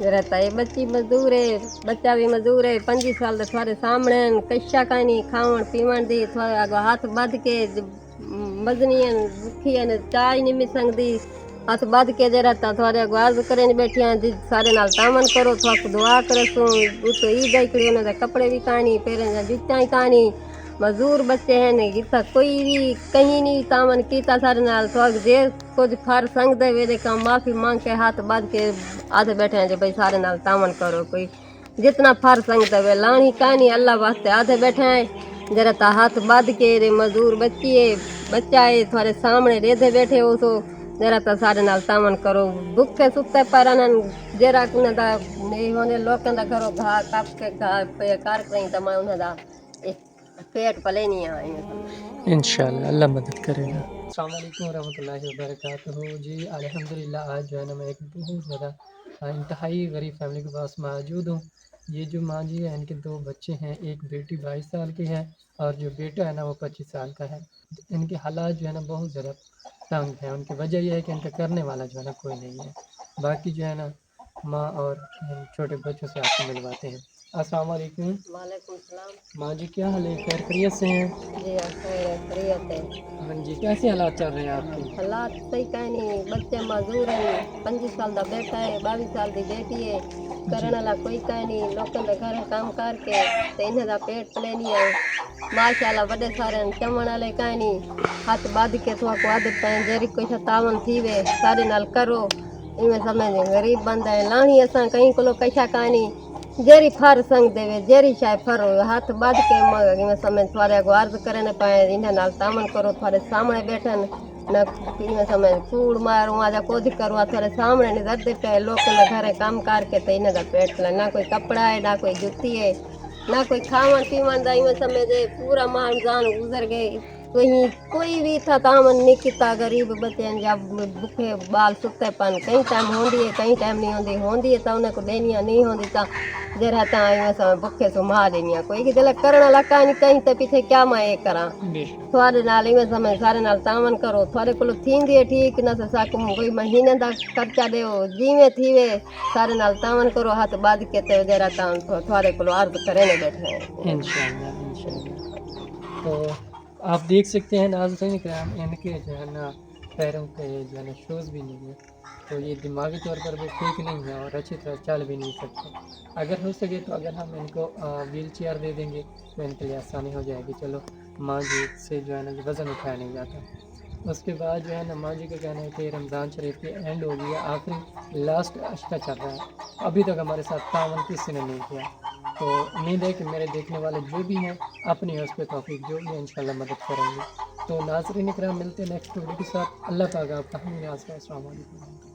रहता है बच्ची मजदूर है, बच्चा भी मजदूर है। 25 साल तो थोड़े सामने कशा कानी खावण पीवण दी थोड़ा आगो हाथ बद के मजनी भूखी चाय नहीं मिल सकती। हाथ बद के दे रहता थोड़े आगो अर्ज करें बैठिया सारे नाल तामन करो थोड़ा दुआ करे सू तो ई गई उन्हें कपड़े भी कानी पेरें जूता ही कानी मजदूर बच्चे हैं नहीं गीता कोई भी कहीं नहीं तामन कीता सारे नाल थोड़ा जे कुछ फर संग दे वे का माफी मांग के हाथ बद के आधे बैठे हैं जो भाई सारे नाल तामन करो कोई जितना फर संग दे लानी कहानी अल्लाह वास्ते आधे बैठे हैं जरा ता हाथ बद के रे मजदूर बच्ची है बच्चा है थोड़े सामने रेधे बैठे हो तो जरा ता सारे नाल तामन करो भुखे सुते पर जरा उन्हें दा नहीं होने लोगों दा घरों घा कप के घा पे कार कहीं तमा उन्हें दा पेट पले नहीं आए इंशाल्लाह अल्लाह मदद करेगा। अस्सलाम वालेकुम रहमतुल्लाहि व बरकातुहू। जी अल्हम्दुलिल्लाह आज जो है ना मैं एक बहुत ज़्यादा इंतहाई गरीब फैमिली के पास मौजूद हूँ। ये जो माँ जी है इनके दो बच्चे हैं, एक बेटी 22 साल की है और जो बेटा है ना वो 25 साल का है। इनके हालात जो है ना बहुत ज़्यादा तंग है। उनकी वजह यह है कि इनका करने वाला जो है ना कोई नहीं है। बाकी जो है ना माँ और छोटे बच्चों से आपको मिलवाते हैं। अस्सलाम वालेकुम। वालेकुम सलाम। माँ जी क्या हाल है, खैर खैरियत से हैं? जी खैरियत है। हाँ जी, कैसे हालात चल रहे हैं आपके? हालात सही कहीं नहीं बच्चे मजदूर हैं 25 साल का बेटा है 22 साल की बेटी है जी करने वाला कोई कहीं नहीं लोगों के घर काम करके तो इन्हें दा पेट पले नहीं है माशाल्लाह बड़े सारे चमन वाले कहीं नहीं हाथ बांध के थोड़ा को आदत पाए जेरी कोई तावन थी वे सारे नाल करो इनमें समझ गरीब बंदा है लाणी असां कहीं को कैसा कहानी जेरी फर संग देवे जेरी शाय फर हो हाथ बांध के में समय थोड़े को अर्ज करे न पाए इन्हें नाल तामन करो थोड़े सामने बैठन न में समय कूड़ मारू आजा कोद करो थोड़े सामने नहीं दर्द पे लोग के घरे काम करके तो इन्हें दा पेट ना कोई कपड़ा है ना कोई जुती है ना कोई खावन पीवन दा इनमें समय दे पूरा मान जान गुजर गए कोई भी था तामन नहीं किता गरीब बच्चे जब भूखे बाल सुते पन कई टाइम होंदी है कई टाइम नहीं होंदी है तो उन्हें को देनिया नहीं होंदी तो जरा ता समय भूखे सो मार देनिया कोई कि जला करण लका नहीं कहीं तो पीछे क्या मैं करा बेशक। थोड़े नाल इवें समय सारे नाल तामन करो थोड़े को थींदी है ठीक न तो साकू कोई महीने दा खर्चा दे जीवे थीवे सारे नाल तामन करो हाथ बांध के तो जरा ता थोड़े को अर्ज करे ने बैठे इंशाल्लाह इंशाल्लाह। तो आप देख सकते हैं नाज़रीन किराम इनके जो है ना पैरों पे जो है ना शूज़ भी नहीं है, तो ये दिमागी तौर पर भी ठीक नहीं है और अच्छी तरह चल भी नहीं सकते। अगर हो सके तो अगर हम इनको व्हील चेयर दे देंगे तो इनके लिए आसानी हो जाएगी। चलो माँ जी से जो है ना वज़न उठाया नहीं जाता। उसके बाद जो है ना माँ जी का कहना है कि रमज़ान शरीफ की एंड हो गया, आखिरी लास्ट अश्का चल रहा है, अभी तक हमारे साथ तावन किसी ने नहीं किया। तो उम्मीद है कि मेरे देखने वाले जो भी हैं अपनी उस पर तौफीक जो भी इंशाल्लाह मदद करेंगे। तो नाज़रीन इकराम मिलते हैं नेक्स्ट वीडियो के साथ। अल्लाह पाक आपका हम अस्सलाम वालेकुम।